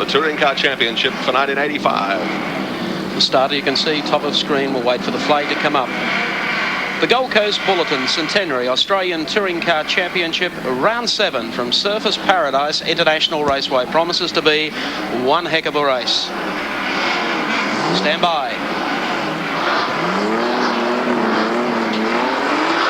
the Touring Car Championship for 1985. The starter, you can see, top of screen. We'll wait for the flag to come up. The Gold Coast Bulletin Centenary Australian Touring Car Championship Round 7 from Surfers Paradise International Raceway. Promises to be one heck of a race. Stand by.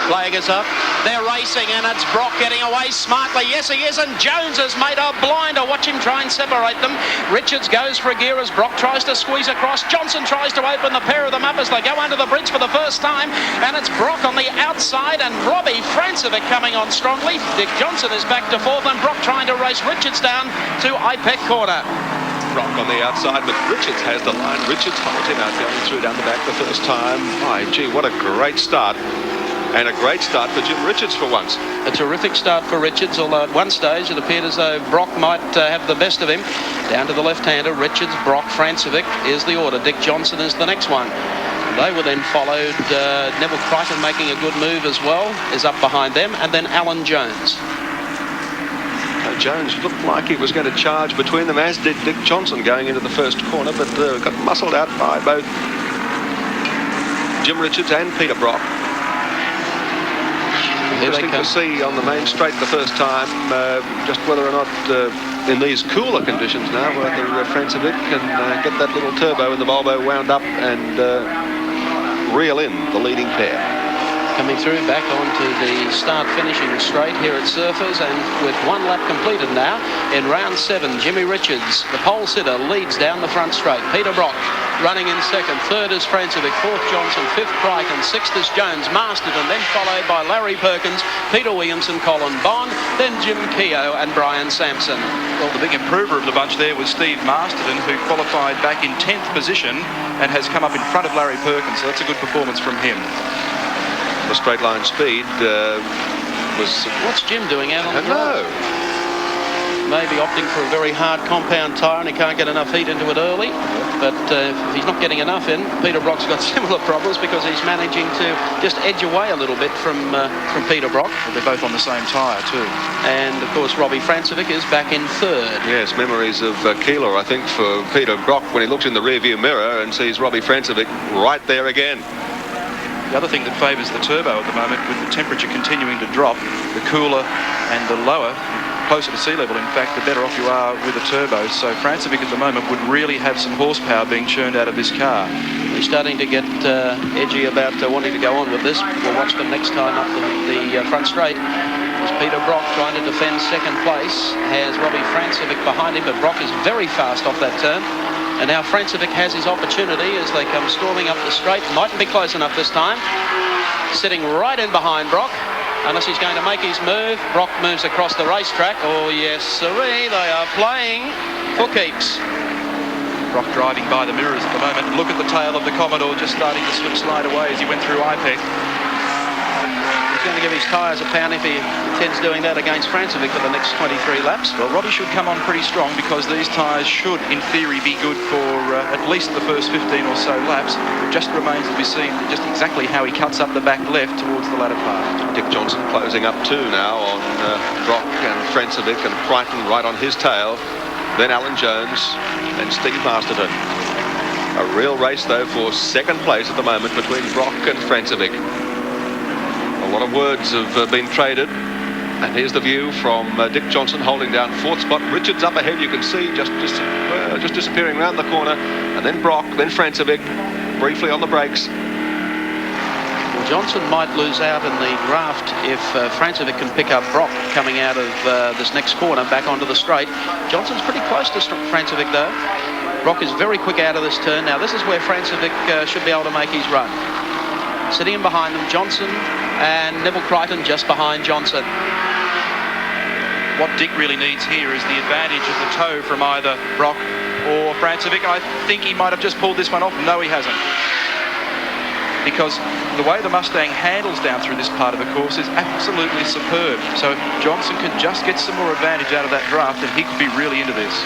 Flag is up. They're racing, and it's Brock getting away smartly. Yes, he is, and Jones has made a blinder. Watch him try and separate them. Richards goes for a gear as Brock tries to squeeze across. Johnson tries to open the pair of them up as they go under the bridge for the first time, and it's Brock on the outside and Robbie Francevic coming on strongly. Dick Johnson is back to fourth, and Brock trying to race Richards down to IPEC corner. Brock on the outside, but Richards has the line. Richards holds him out going through down the back the first time. My gee, what a great start. And a great start for Jim Richards for once. A terrific start for Richards, although at one stage it appeared as though Brock might have the best of him. Down to the left-hander, Richards, Brock, Francevic is the order. Dick Johnson is the next one. They were then followed, Neville Crichton making a good move as well, is up behind them, and then Alan Jones. Jones looked like he was going to charge between them, as did Dick Johnson going into the first corner, but got muscled out by both Jim Richards and Peter Brock. Interesting to see on the main straight the first time, just whether or not in these cooler conditions now, whether Francevic can get that little turbo in the Volvo wound up and reel in the leading pair. Coming through back onto the start finishing straight here at Surfers, and with one lap completed now in round 7, Jimmy Richards, the pole sitter, leads down the front straight. Peter Brock running in second, third is Francevic, fourth Johnson, fifth Crichton, sixth is Jones, Masterton, and then followed by Larry Perkins, Peter Williamson, Colin Bond, then Jim Keogh and Brian Sampson. Well, the big improver of the bunch there was Steve Masterton, who qualified back in 10th position and has come up in front of Larry Perkins, so that's a good performance from him. The straight line speed was... What's Jim doing out on the road? Maybe opting for a very hard compound tyre, and he can't get enough heat into it early. But if he's not getting enough in, Peter Brock's got similar problems because he's managing to just edge away a little bit from Peter Brock. Well, they're both on the same tyre too. And of course Robbie Francevic is back in third. Yes, memories of Keeler, I think, for Peter Brock when he looks in the rearview mirror and sees Robbie Francevic right there again. The other thing that favours the turbo at the moment, with the temperature continuing to drop, the cooler and the lower, closer to sea level in fact, the better off you are with a turbo. So Francevic at the moment would really have some horsepower being churned out of this car. He's starting to get edgy about wanting to go on with this. We'll watch them next time up the front straight. As Peter Brock trying to defend second place, has Robbie Francevic behind him, but Brock is very fast off that turn. And now Francevic has his opportunity as they come storming up the straight. Mightn't be close enough this time. Sitting right in behind Brock, unless he's going to make his move. Brock moves across the racetrack. Oh yes, sirree, they are playing for keeps. Brock driving by the mirrors at the moment. Look at the tail of the Commodore just starting to slide away as he went through IPEC. He's going to give his tyres a pound if he intends doing that against Francevic for the next 23 laps. Well, Robbie should come on pretty strong because these tyres should, in theory, be good for at least the first 15 or so laps. It just remains to be seen just exactly how he cuts up the back left towards the latter part. Dick Johnson closing up too now on Brock and Francevic, and Crichton right on his tail. Then Alan Jones and Steve Masterton. A real race, though, for second place at the moment between Brock and Francevic. A lot of words have been traded, and here's the view from Dick Johnson holding down fourth spot. Richards up ahead, you can see, just disappearing around the corner, and then Brock, then Francevic, briefly on the brakes. Well, Johnson might lose out in the draft if Francevic can pick up Brock coming out of this next corner back onto the straight. Johnson's pretty close to Francevic though. Brock is very quick out of this turn. Now this is where Francevic should be able to make his run. Sitting in behind them, Johnson and Neville Crichton just behind Johnson. What Dick really needs here is the advantage of the toe from either Brock or Francevic. I think he might have just pulled this one off. No, he hasn't. Because the way the Mustang handles down through this part of the course is absolutely superb. So if Johnson can just get some more advantage out of that draft, then he could be really into this.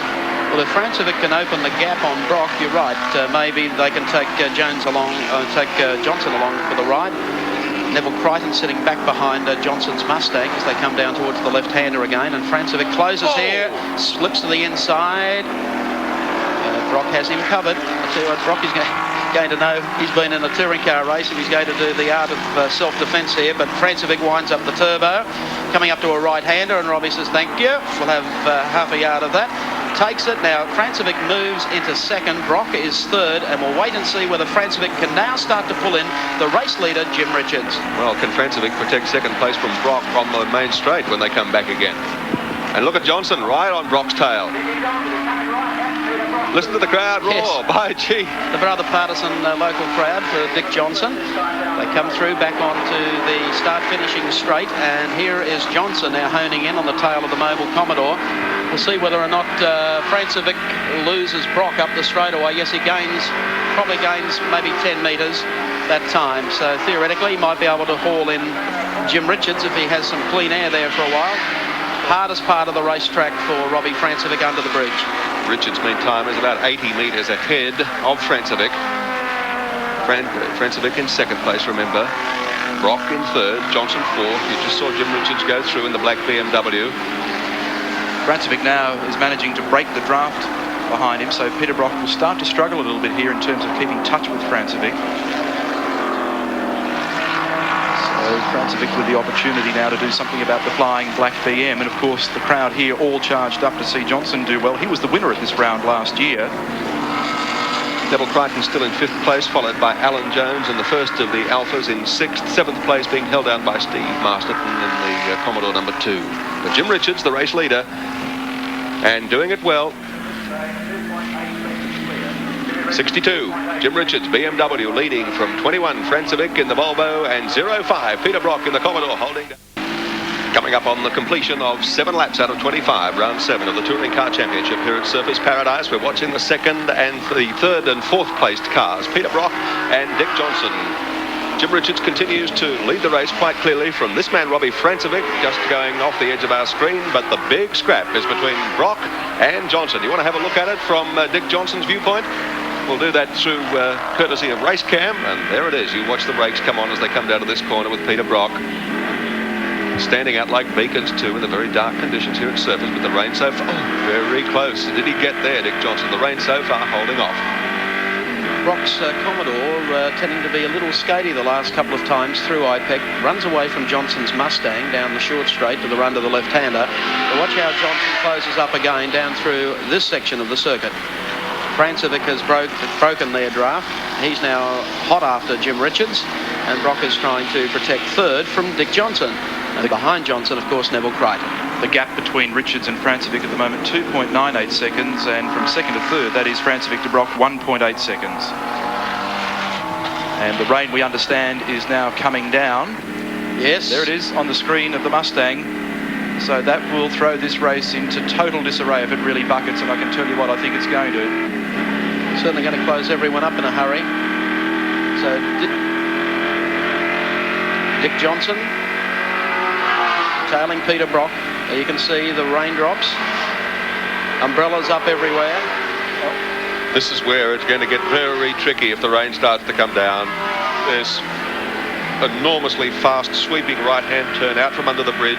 Well, if Francevic can open the gap on Brock, you're right. Maybe they can take Jones along, take Johnson along for the ride. Neville Crichton sitting back behind Johnson's Mustang as they come down towards the left-hander again, and Francevic closes here, slips to the inside. Brock has him covered. I tell you what, Brock is going to know he's been in a touring car race and he's going to do the art of self-defence here. But Francevic winds up the turbo, coming up to a right-hander, and Robbie says, thank you. We'll have half a yard of that. Takes it. Now Francevic moves into second. Brock is third, and we'll wait and see whether Francevic can now start to pull in the race leader, Jim Richards. Well, can Francevic protect second place from Brock on the main straight when they come back again? And look at Johnson right on Brock's tail. Listen to the crowd roar. Yes. By gee. The rather partisan local crowd for Dick Johnson. They come through back onto the start-finishing straight, and here is Johnson now honing in on the tail of the Mobile Commodore. We'll see whether or not Francevic loses Brock up the straightaway. Yes, he probably gains maybe 10 metres that time. So theoretically, he might be able to haul in Jim Richards if he has some clean air there for a while. Hardest part of the racetrack for Robbie Francevic under the bridge. Richards, meantime, is about 80 metres ahead of Francevic. Francevic in second place, remember. Brock in third, Johnson fourth. You just saw Jim Richards go through in the black BMW. Francevic now is managing to break the draft behind him, so Peter Brock will start to struggle a little bit here in terms of keeping touch with Francevic. So Francevic with the opportunity now to do something about the flying black BM, and of course the crowd here all charged up to see Johnson do well. He was the winner at this round last year. Neville Crichton still in fifth place, followed by Alan Jones in the first of the Alphas in sixth. Seventh place being held down by Steve Masterton in the Commodore number 2. But Jim Richards, the race leader, and doing it well. 62, Jim Richards, BMW, leading from 21, Francevic in the Volvo, and 05, Peter Brock in the Commodore, holding down. Coming up on the completion of 7 laps out of 25, round 7 of the Touring Car Championship here at Surfers Paradise. We're watching the second and the third and fourth placed cars, Peter Brock and Dick Johnson. Jim Richards continues to lead the race quite clearly from this man, Robbie Francevic, just going off the edge of our screen, but the big scrap is between Brock and Johnson. You want to have a look at it from Dick Johnson's viewpoint? We'll do that through courtesy of Race Cam, and there it is. You watch the brakes come on as they come down to this corner with Peter Brock. Standing out like beacons too in the very dark conditions here at Surfers with the rain so far. Oh, very close. Did he get there, Dick Johnson? The rain so far holding off. Brock's Commodore tending to be a little skatey the last couple of times through IPEC. Runs away from Johnson's Mustang down the short straight to the run to the left-hander. But watch how Johnson closes up again down through this section of the circuit. Francevic has broken their draft. He's now hot after Jim Richards, and Brock is trying to protect third from Dick Johnson. And behind Johnson, of course, Neville Crichton. The gap between Richards and Francevic at the moment, 2.98 seconds, and from second to third, that is Francevic to Brock, 1.8 seconds. And the rain, we understand, is now coming down. Yes. There it is on the screen of the Mustang. So that will throw this race into total disarray if it really buckets, and I can tell you what I think it's going to. Certainly going to close everyone up in a hurry. So Dick Johnson tailing Peter Brock. You can see the raindrops. Umbrellas up everywhere. This is where it's going to get very tricky if the rain starts to come down. There's enormously fast sweeping right-hand turn out from under the bridge.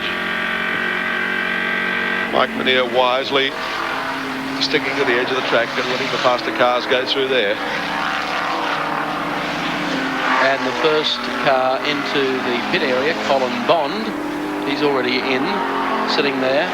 Mike Minear wisely sticking to the edge of the track and letting the faster cars go through there. And the first car into the pit area, Colin Bond, he's already in, sitting there,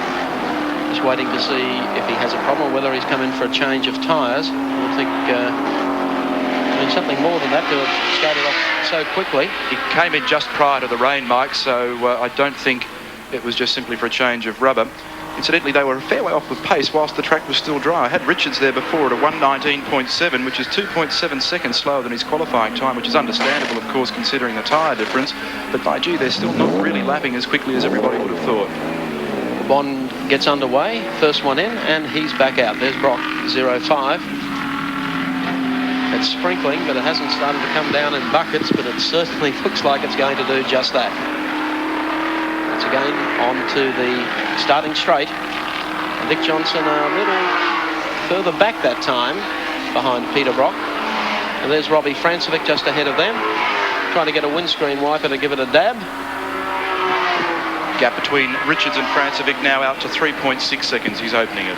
just waiting to see if he has a problem, whether he's come in for a change of tyres. I think, I mean, something more than that to have started off so quickly. He came in just prior to the rain, Mike, so I don't think it was just simply for a change of rubber. Incidentally, they were a fair way off with pace whilst the track was still dry. I had Richards there before at a 1:19.7, which is 2.7 seconds slower than his qualifying time, which is understandable, of course, considering the tyre difference. But by gee, they're still not really lapping as quickly as everybody would have thought. Bond gets underway, first one in, and he's back out. There's Brock, 05. It's sprinkling, but it hasn't started to come down in buckets, but it certainly looks like it's going to do just that. Once again, on to the starting straight. Dick Johnson a little further back that time, behind Peter Brock. And there's Robbie Francevic just ahead of them, trying to get a windscreen wiper to give it a dab. Gap between Richards and Francevic now out to 3.6 seconds. He's opening it.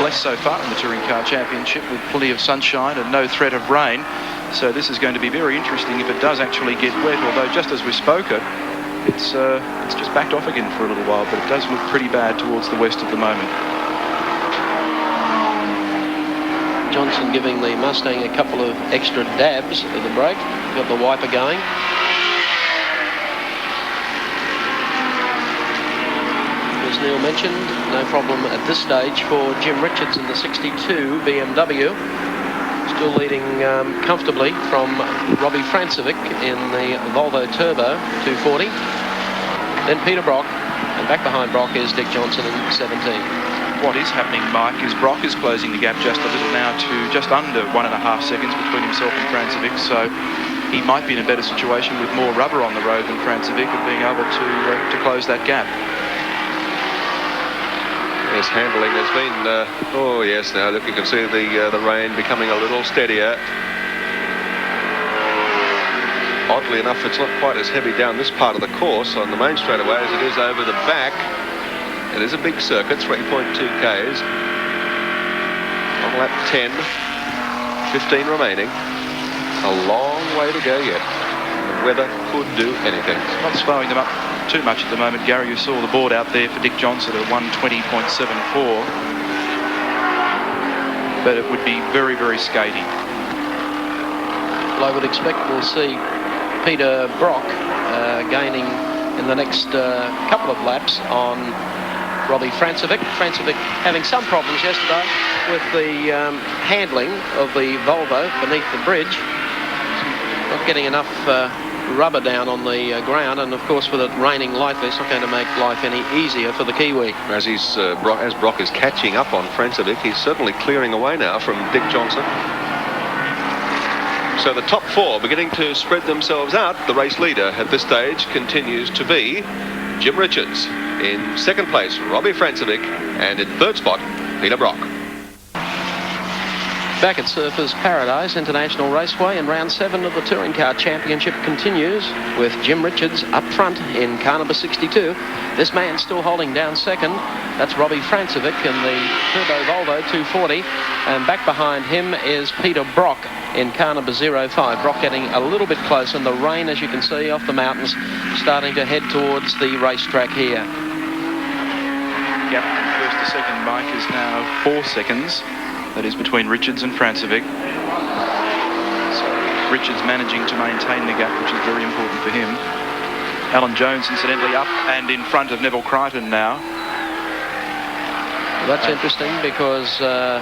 blessed so far in the Touring Car Championship with plenty of sunshine and no threat of rain. So this is going to be very interesting if it does actually get wet, although just as we spoke it, it's just backed off again for a little while, but it does look pretty bad towards the west at the moment. Johnson giving the Mustang a couple of extra dabs of the brake. Got the wiper going. As Neil mentioned, no problem at this stage for Jim Richards in the 62 BMW. Still leading comfortably from Robbie Francevic in the Volvo Turbo 240. Then Peter Brock, and back behind Brock is Dick Johnson in 17. What is happening, Mike, is Brock is closing the gap just a little now to just under 1.5 seconds between himself and Francevic, so he might be in a better situation with more rubber on the road than Francevic of being able to close that gap. His handling has been, oh yes, now look, you can see the rain becoming a little steadier. Oddly enough, it's not quite as heavy down this part of the course on the main straightaway as it is over the back. It is a big circuit, 3.2 Ks. On lap 10, 15 remaining. A long way to go yet. The weather could do anything. It's not slowing them up too much at the moment. Gary, you saw the board out there for Dick Johnson at 1:20.74. But it would be very, very skaty. Well, I would expect we'll see Peter Brock gaining in the next couple of laps on Robbie Francevic. Francevic having some problems yesterday with the handling of the Volvo beneath the bridge. Not getting enough rubber down on the ground, and of course with it raining lightly, it's not going to make life any easier for the Kiwi. As Brock is catching up on Francevic, he's certainly clearing away now from Dick Johnson. So the top four beginning to spread themselves out. The race leader at this stage continues to be Jim Richards. In second place, Robbie Francevic, and in third spot, Peter Brock. Back at Surfers Paradise International Raceway, and round 7 of the Touring Car Championship continues with Jim Richards up front in car number 62. This man still holding down second. That's Robbie Francevic in the Turbo Volvo 240. And back behind him is Peter Brock in car number 05. Brock getting a little bit close, and the rain, as you can see off the mountains, starting to head towards the racetrack here. Gap from first to second, Mike, is now 4 seconds. That is between Richards and Francevic. So Richards managing to maintain the gap, which is very important for him. Alan Jones, incidentally, up and in front of Neville Crichton now. Well, that's interesting because a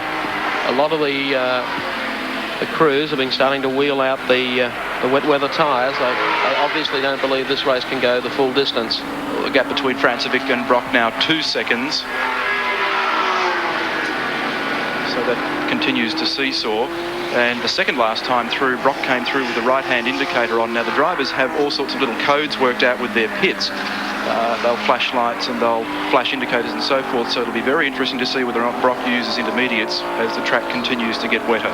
lot of the crews have been starting to wheel out the wet weather tyres. They obviously don't believe this race can go the full distance. The gap between Francevic and Brock now 2 seconds. So that continues to seesaw. And the second last time through, Brock came through with the right-hand indicator on. Now, the drivers have all sorts of little codes worked out with their pits. They'll flash lights and they'll flash indicators and so forth. So it'll be very interesting to see whether or not Brock uses intermediates as the track continues to get wetter.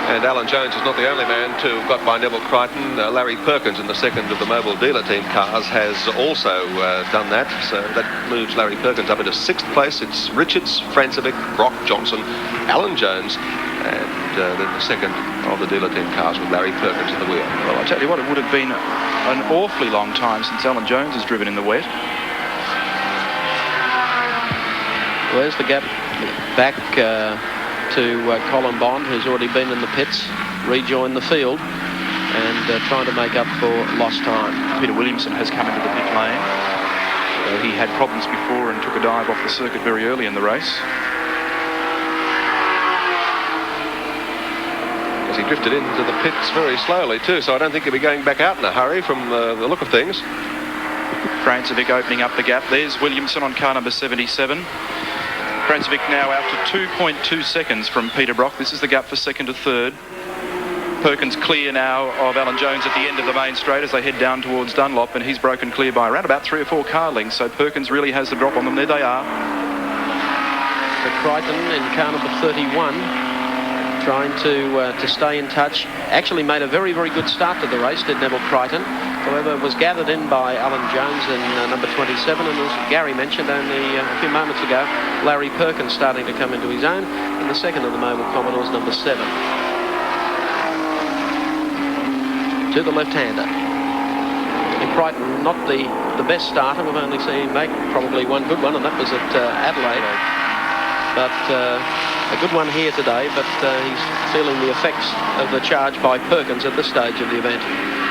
And Alan Jones is not the only man to have got by Neville Crichton. Larry Perkins in the second of the Mobile Dealer Team cars has also done that. So that moves Larry Perkins up into 6th place. It's Richards, Francevic, Brock, Johnson, Alan Jones, and then the second of the Dealer Team cars with Larry Perkins at the wheel. Well, I tell you what, it would have been an awfully long time since Alan Jones has driven in the wet. Well, there's the gap back to Colin Bond, who's already been in the pits, rejoined the field and trying to make up for lost time. Peter Williamson has come into the pit lane. He had problems before and took a dive off the circuit very early in the race. Because he drifted into the pits very slowly too, so I don't think he'll be going back out in a hurry from the look of things. Francevic opening up the gap. There's Williamson on car number 77. Francevic now out to 2.2 seconds from Peter Brock. This is the gap for second to third. Perkins clear now of Alan Jones at the end of the main straight as they head down towards Dunlop, and he's broken clear by around about 3 or 4 car lengths, so Perkins really has the drop on them. There they are. The Crichton in car number 31 trying to stay in touch. Actually made a very, very good start to the race, did Neville Crichton. however, was gathered in by Alan Jones in number 27, and as Gary mentioned only a few moments ago, Larry Perkins starting to come into his own in the second of the Mobile Commodores, number 7. To the left-hander. And Crichton, not the best starter. We've only seen him make probably one good one, and that was at Adelaide. But a good one here today, but he's feeling the effects of the charge by Perkins at this stage of the event.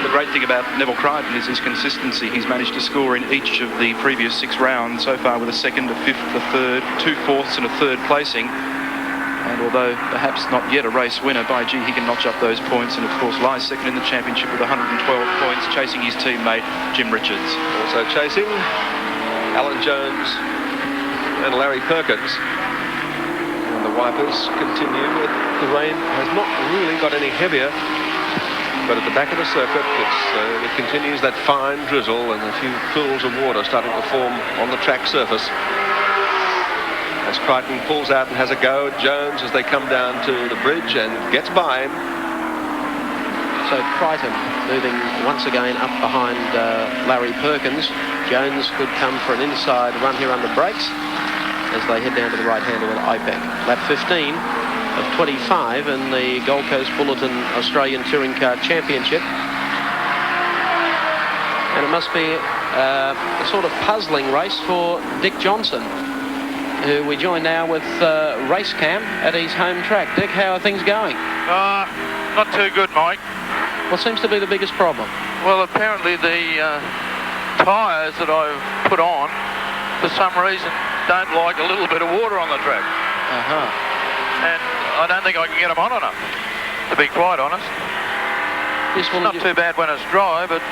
The great thing about Neville Crichton is his consistency. He's managed to score in each of the previous 6 rounds so far, with a second, a fifth, a third, 2 fourths and a third placing. And although perhaps not yet a race winner, by gee, he can notch up those points, and of course lies second in the championship with 112 points, chasing his teammate Jim Richards. Also chasing Alan Jones and Larry Perkins. And the wipers continue. The rain has not really got any heavier, but at the back of the circuit it continues that fine drizzle, and a few pools of water starting to form on the track surface. As Crichton pulls out and has a go at Jones as they come down to the bridge and gets by him. So Crichton moving once again up behind Larry Perkins. Jones could come for an inside run here under brakes as they head down to the right hander with IPEC. Lap 15 of 25 in the Gold Coast Bulletin Australian Touring Car Championship. And it must be a sort of puzzling race for Dick Johnson, who we join now with race cam at his home track. Dick, how are things going? Not too good, Mike. What seems to be the biggest problem? Well, apparently the tyres that I've put on, for some reason, don't like a little bit of water on the track. And I don't think I can get them on enough, to be quite honest. Yes, well, it's not too bad when it's dry, but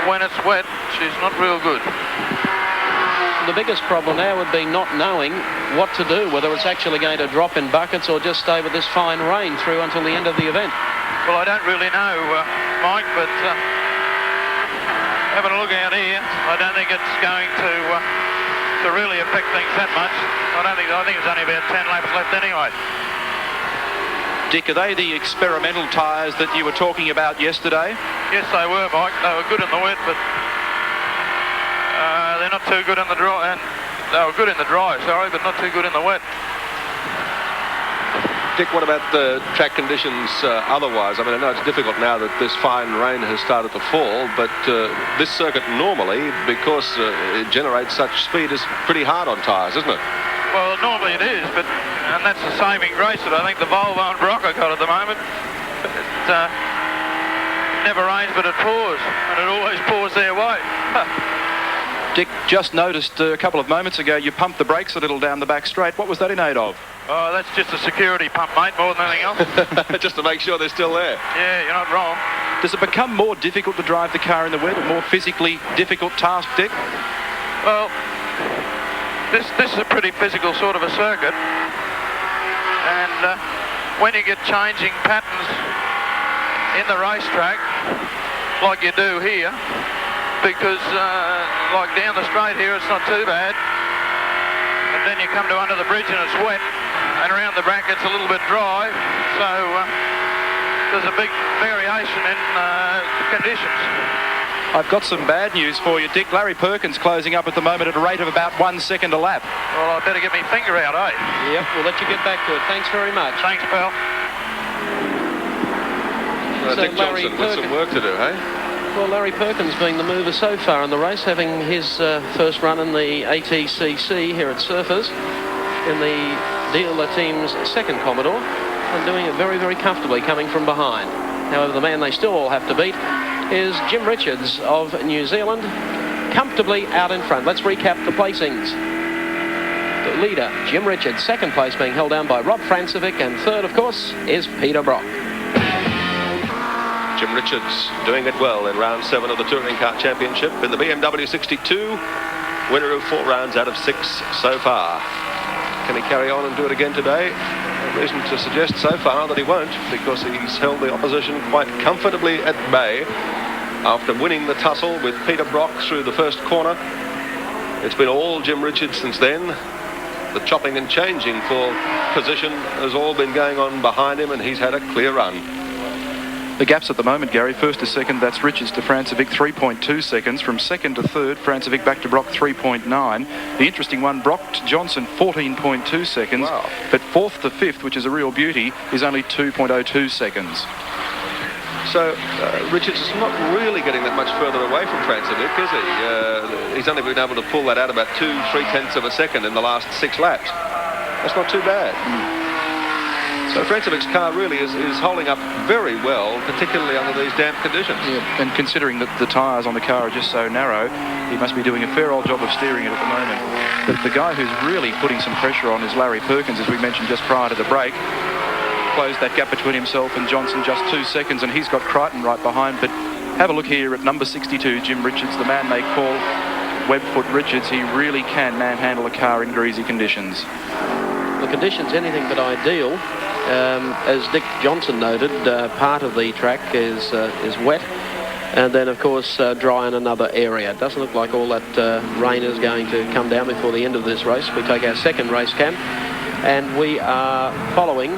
when it's wet, she's not real good. The biggest problem now would be not knowing what to do, whether it's actually going to drop in buckets or just stay with this fine rain through until the end of the event. Well, I don't really know, Mike, but having a look out here, I don't think it's going to really affect things that much. I think it's only about 10 laps left anyway. Dick, are they the experimental tyres that you were talking about yesterday? Yes, they were, Mike. They were good in the wet, but they're not too good in the dry, and they were good in the dry, sorry, but not too good in the wet. Dick, what about the track conditions otherwise? I mean, I know it's difficult now that this fine rain has started to fall, but this circuit normally, because it generates such speed, is pretty hard on tyres, isn't it? Well, normally it is, and that's the saving grace that I think the Volvo and Brock have got at the moment. It never rains, but it pours, and it always pours their way. Dick, just noticed a couple of moments ago you pumped the brakes a little down the back straight. What was that in aid of? Oh, that's just a security pump, mate, more than anything else. Just to make sure they're still there. Yeah, you're not wrong. Does it become more difficult to drive the car in the wet, a more physically difficult task, Dick? Well, this is a pretty physical sort of a circuit. And when you get changing patterns in the racetrack, like you do here, because like down the straight here it's not too bad, and then you come to under the bridge and it's wet, and around the back it's a little bit dry, so there's a big variation in conditions. I've got some bad news for you, Dick. Larry Perkins closing up at the moment at a rate of about 1 second a lap. Well, I better get my finger out, eh? Yep, we'll let you get back to it. Thanks very much. Thanks, pal. So Dick Larry Johnson with some work to do, hey? Well, Larry Perkins being the mover so far in the race, having his first run in the ATCC here at Surfers in the dealer team's second Commodore, and doing it very, very comfortably coming from behind. However, the man they still all have to beat is Jim Richards of New Zealand, comfortably out in front. Let's recap the placings. The leader, Jim Richards, second place being held down by Rob Francevic, and third, of course, is Peter Brock. Jim Richards doing it well in round 7 of the Touring Car Championship in the BMW 62, winner of 4 rounds out of 6 so far. Can he carry on and do it again today? No reason to suggest so far that he won't, because he's held the opposition quite comfortably at bay after winning the tussle with Peter Brock through the first corner. It's been all Jim Richards since then. The chopping and changing for position has all been going on behind him, and he's had a clear run. The gaps at the moment, Gary, first to second, that's Richards to Francevic, 3.2 seconds. From second to third, Francevic back to Brock, 3.9. The interesting one, Brock to Johnson, 14.2 seconds. Wow. But fourth to fifth, which is a real beauty, is only 2.02 seconds. So Richards is not really getting that much further away from Francevic, is he? He's only been able to pull that out about 2/3 of a second in the last 6 laps. That's not too bad. So Francevic's car really is holding up very well, particularly under these damp conditions. Yeah, and considering that the tyres on the car are just so narrow, he must be doing a fair old job of steering it at the moment. But the guy who's really putting some pressure on is Larry Perkins, as we mentioned just prior to the break. Closed that gap between himself and Johnson, just 2 seconds, and he's got Crichton right behind. But have a look here at number 62, Jim Richards, the man they call Webfoot Richards. He really can manhandle a car in greasy conditions. The conditions anything but ideal. As Dick Johnson noted, part of the track is wet, and then of course dry in another area. It doesn't look like all that rain is going to come down before the end of this race. We take our second race cam, and we are following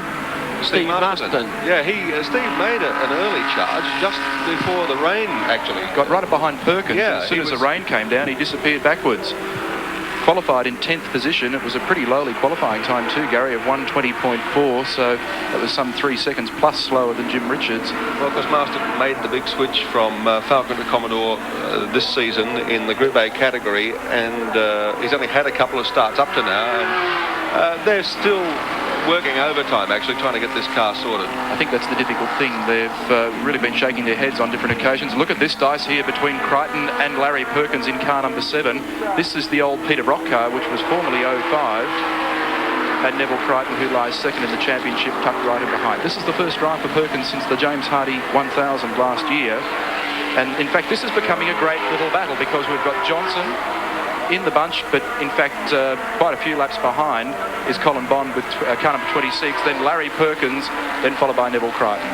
Steve Masterton. Yeah, Steve made an early charge just before the rain actually. Got right up behind Perkins. Yeah, as soon as the rain came down, he disappeared backwards. Qualified in 10th position. It was a pretty lowly qualifying time too, Gary, of 1:20.4, so that was some 3 seconds plus slower than Jim Richards. Well, because Masterton made the big switch from Falcon to Commodore this season in the Group A category, and he's only had a couple of starts up to now, and they're still working overtime, actually, trying to get this car sorted. I think that's the difficult thing. They've really been shaking their heads on different occasions. Look at this dice here between Crichton and Larry Perkins in car number 7. This is the old Peter Brock car, which was formerly 05. And Neville Crichton, who lies second in the championship, tucked right in behind. This is the first drive for Perkins since the James Hardy 1000 last year. And in fact, this is becoming a great little battle, because we've got Johnson in the bunch, but in fact quite a few laps behind is Colin Bond with car number 26, then Larry Perkins, then followed by Neville Crichton.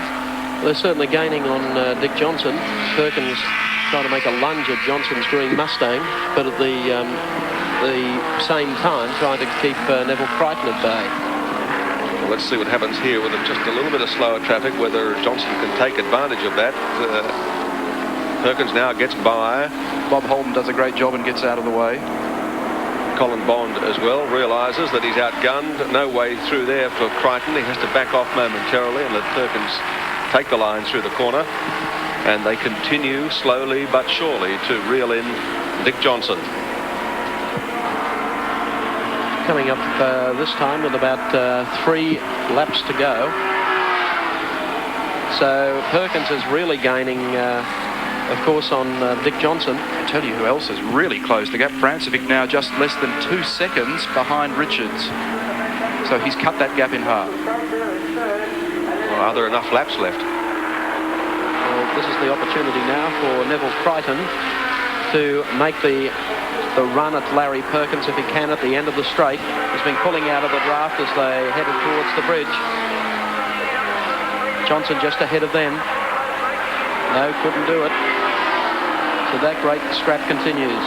They're certainly gaining on Dick Johnson. Perkins trying to make a lunge at Johnson's green Mustang, but at the same time trying to keep Neville Crichton at bay. Well, let's see what happens here with just a little bit of slower traffic, whether Johnson can take advantage of that. Perkins now gets by. Bob Holden does a great job and gets out of the way. Colin Bond as well realises that he's outgunned. No way through there for Crichton. He has to back off momentarily and let Perkins take the line through the corner. And they continue slowly but surely to reel in Dick Johnson. Coming up this time with about 3 laps to go. So Perkins is really gaining, of course, on Dick Johnson. I tell you who else has really closed the gap. Francevic now just less than 2 seconds behind Richards. So he's cut that gap in half. Well, are there enough laps left? Well, this is the opportunity now for Neville Crichton to make the run at Larry Perkins if he can at the end of the straight. He's been pulling out of the draft as they headed towards the bridge. Johnson just ahead of them. No, couldn't do it. So that great scrap continues.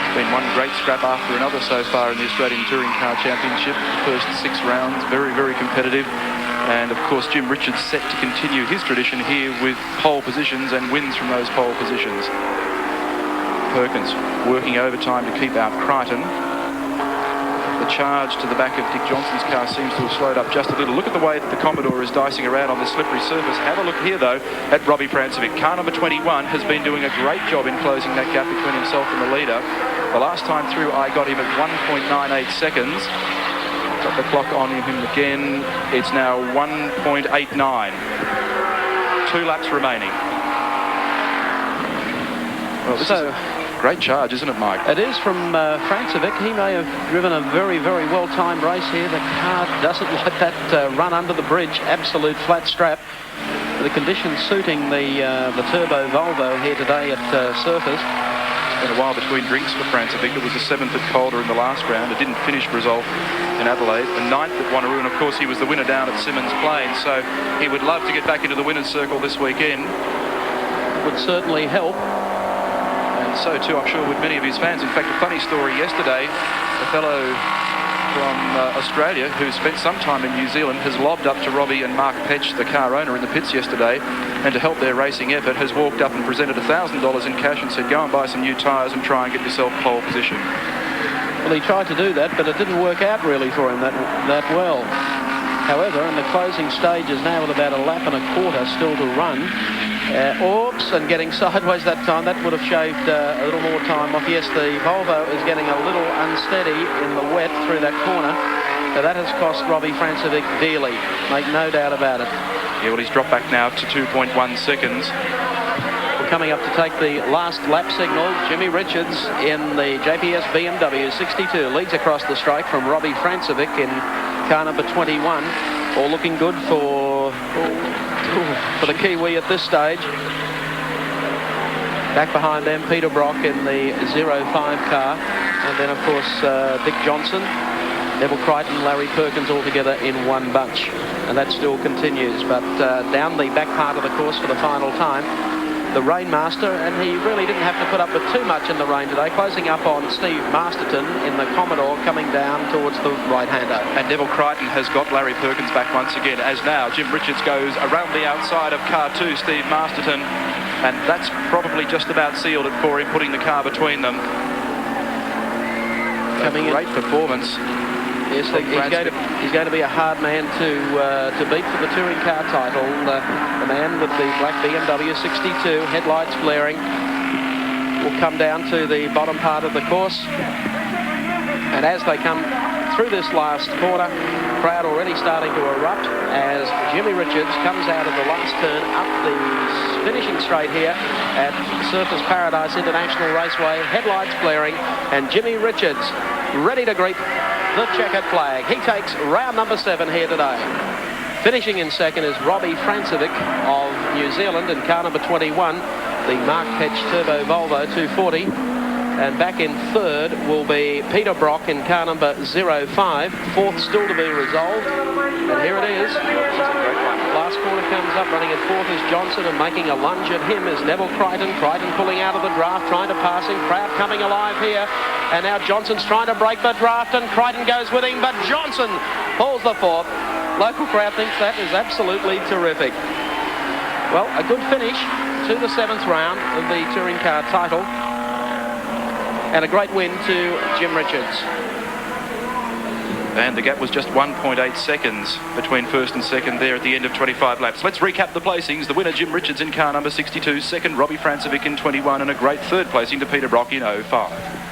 It's been one great scrap after another so far in the Australian Touring Car Championship. The first 6 rounds, very, very competitive. And of course, Jim Richards set to continue his tradition here with pole positions and wins from those pole positions. Perkins working overtime to keep out Crichton. The charge to the back of Dick Johnson's car seems to have slowed up just a little. Look at the way that the Commodore is dicing around on this slippery surface. Have a look here, though, at Robbie Francevic. Car number 21 has been doing a great job in closing that gap between himself and the leader. The last time through, I got him at 1.98 seconds. Got the clock on him again. It's now 1.89. 2 laps remaining. Well, this is great charge, isn't it, Mike? It is from Francevic. He may have driven a very, very well-timed race here. The car doesn't like that run under the bridge. Absolute flat strap. The conditions suiting the turbo Volvo here today at Surfers. It's been a while between drinks for Francevic. It was the 7th at Calder in the last round. It didn't finish result in Adelaide. The 9th at Wanneroo, and of course he was the winner down at Symonds Plain. So he would love to get back into the winner's circle this weekend. It would certainly help. So too, I'm sure, with many of his fans. In fact, a funny story yesterday, a fellow from Australia, who spent some time in New Zealand, has lobbed up to Robbie and Mark Petch, the car owner, in the pits yesterday, and to help their racing effort has walked up and presented $1,000 in cash and said, go and buy some new tyres and try and get yourself pole position. Well, he tried to do that, but it didn't work out really for him that well. However, in the closing stages now, with about a lap and a quarter still to run, oops, and getting sideways that time, that would have shaved a little more time off. Yes, the Volvo is getting a little unsteady in the wet through that corner. So that has cost Robbie Francevic dearly, make no doubt about it. Yeah, well, he's dropped back now to 2.1 seconds. We're coming up to take the last lap signal. Jimmy Richards in the JPS BMW 62 leads across the straight from Robbie Francevic in car number 21. All looking good for the Kiwi at this stage. Back behind them, Peter Brock in the 05 car. And then, of course, Dick Johnson, Neville Crichton, Larry Perkins all together in one bunch. And that still continues. But down the back part of the course for the final time, the Rainmaster, and he really didn't have to put up with too much in the rain today, closing up on Steve Masterton in the Commodore coming down towards the right-hander. And Neville Crichton has got Larry Perkins back once again, as now Jim Richards goes around the outside of car 2, Steve Masterton, and that's probably just about sealed it for him, putting the car between them. Coming great performance. Yes, he's going to be a hard man to beat for the touring car title. The man with the black BMW 62, headlights flaring, will come down to the bottom part of the course. And as they come through this last corner, crowd already starting to erupt as Jimmy Richards comes out of the last turn up the finishing straight here at Surfers Paradise International Raceway, headlights flaring, and Jimmy Richards ready to greet the checkered flag. He takes round number 7 here today. Finishing in second is Robbie Francevic of New Zealand in car number 21, the Mark Petch Turbo Volvo 240. And back in third will be Peter Brock in car number 05. Fourth still to be resolved. And here it is. Last corner comes up, running at fourth is Johnson, and making a lunge at him is Neville Crichton. Crichton pulling out of the draft, trying to pass him. Crowd coming alive here. And now Johnson's trying to break the draft, and Crichton goes with him, but Johnson pulls the fourth. Local crowd thinks that is absolutely terrific. Well, a good finish to the 7th round of the touring car title. And a great win to Jim Richards. And the gap was just 1.8 seconds between first and second there at the end of 25 laps. Let's recap the placings. The winner, Jim Richards in car number 62. Second, Robbie Francevic in 21. And a great third placing to Peter Brock in 05.